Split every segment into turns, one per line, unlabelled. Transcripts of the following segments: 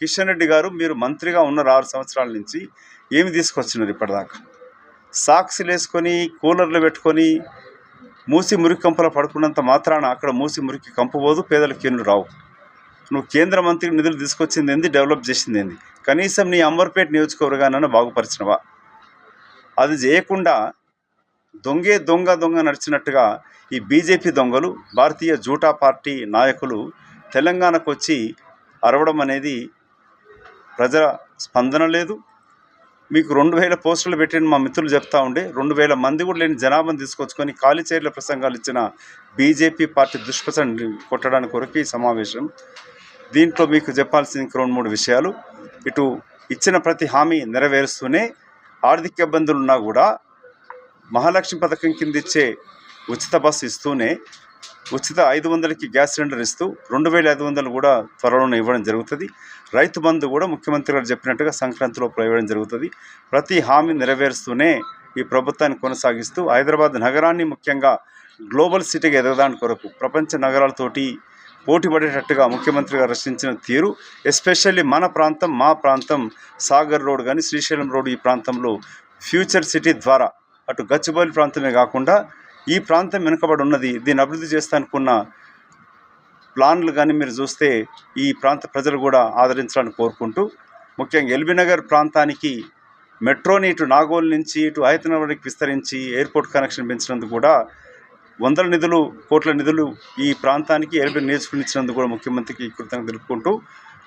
కిషన్ రెడ్డి గారు మీరు మంత్రిగా ఉన్నారు 6 సంవత్సరాల నుంచి, ఏమి తీసుకొచ్చినారు ఇప్పటిదాకా? సాక్స్లు వేసుకొని కూలర్లు పెట్టుకొని మూసి మురికి కంపలో పడుకున్నంత మాత్రాన అక్కడ మూసి మురికి కంపు పోదు, పేదలకు ఎన్ను రావు. నువ్వు కేంద్ర మంత్రికి నిధులు తీసుకొచ్చింది ఏంది, డెవలప్ చేసింది ఏంది? కనీసం నీ అంబర్పేట నియోజకవర్గాన్ని బాగుపరిచినవా? అది చేయకుండా దొంగ నడిచినట్టుగా ఈ బీజేపీ దొంగలు, భారతీయ జూటా పార్టీ నాయకులు తెలంగాణకు వచ్చి అరవడం అనేది ప్రజల స్పందన లేదు. మీకు 2000 పోస్టులు పెట్టిన మా మిత్రులు చెప్తా ఉండే 2000 మంది కూడా లేని జనాభాను తీసుకొచ్చుకొని ఖాళీ చైర్ల ప్రసంగాలు ఇచ్చిన బీజేపీ పార్టీ దుష్ప్రచారాన్ని కొట్టడానికి కొరకు ఈ సమావేశం. దీంట్లో మీకు చెప్పాల్సిన 2-3 విషయాలు. ఇటు ఇచ్చిన ప్రతి హామీ నెరవేరుస్తూనే ఆర్థిక ఇబ్బందులు ఉన్నా కూడా మహాలక్ష్మి పథకం కింద ఇచ్చే ఉచిత బస్సు ఇస్తూనే ఉచిత 500కి గ్యాస్ సిలిండర్ ఇస్తూ 2500 కూడా త్వరలోనే ఇవ్వడం జరుగుతుంది. రైతు బంధు కూడా ముఖ్యమంత్రి గారు చెప్పినట్టుగా సంక్రాంతిలో ఇవ్వడం జరుగుతుంది. ప్రతి హామీ నెరవేరుస్తూనే ఈ ప్రభుత్వాన్ని కొనసాగిస్తూ హైదరాబాద్ నగరాన్ని ముఖ్యంగా గ్లోబల్ సిటీగా ఎదగడానికి కొరకు ప్రపంచ నగరాలతోటి పోటీ పడేటట్టుగా ముఖ్యమంత్రి గారు రచించిన తీరు, ఎస్పెషల్లీ మన ప్రాంతం, మా ప్రాంతం సాగర్ రోడ్ కానీ శ్రీశైలం రోడ్, ఈ ప్రాంతంలో ఫ్యూచర్ సిటీ ద్వారా అటు గచ్చిబౌలి ప్రాంతమే కాకుండా ఈ ప్రాంతం వెనుకబడి ఉన్నది. దీన్ని అభివృద్ధి చేస్తానుకున్న ప్లాన్లు కానీ మీరు చూస్తే ఈ ప్రాంత ప్రజలు కూడా ఆదరించాలని కోరుకుంటూ, ముఖ్యంగా ఎల్బీ నగర్ ప్రాంతానికి మెట్రోని ఇటు నాగోల్ నుంచి ఇటు హైదరాబాద్కి విస్తరించి ఎయిర్పోర్ట్ కనెక్షన్ పెంచినందుకు కూడా కోట్ల నిధులు ఈ ప్రాంతానికి ఎల్బీ నియోజకవర్గం కూడా ముఖ్యమంత్రికి కృతజ్ఞతలు తెలుపుకుంటూ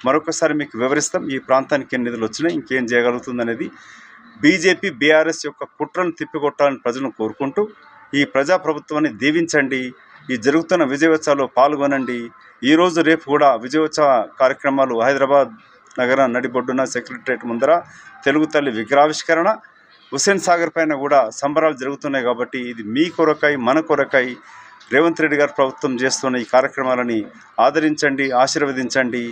మరొకసారి మీకు వివరిస్తాం ఈ ప్రాంతానికి ఎన్ని నిధులు వచ్చినాయి, ఇంకేం చేయగలుగుతుంది అనేది. బీజేపీ బీఆర్ఎస్ యొక్క కుట్రను తిప్పికొట్టాలని ప్రజలను కోరుకుంటూ ఈ ప్రజాప్రభుత్వాన్ని దీవించండి. ఈ జరుగుతున్న విజయోత్సవాల్లో పాల్గొనండి. ఈరోజు రేపు కూడా విజయోత్సవ కార్యక్రమాలు హైదరాబాద్ నగర నడిబొడ్డున సెక్రటరేట్ ముందర తెలుగు తల్లి విగ్రహావిష్కరణ, హుస్సేన్ సాగర్ పైన కూడా సంబరాలు జరుగుతున్నాయి. కాబట్టి ఇది మీ కొరకై, మన కొరకై రేవంత్ రెడ్డి గారు ప్రభుత్వం చేస్తున్న ఈ కార్యక్రమాలని ఆదరించండి, ఆశీర్వదించండి.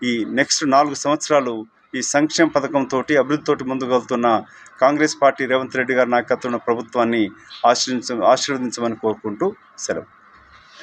ఈ నెక్స్ట్ 4 సంవత్సరాలు ఈ సంక్షేమ పథకంతో అభివృద్ధితోటి ముందుకు వెళ్తున్న కాంగ్రెస్ పార్టీ రేవంత్ రెడ్డి గారి నాయకత్వంలో ప్రభుత్వాన్ని ఆశీర్వదించమని కోరుకుంటూ సెలవు.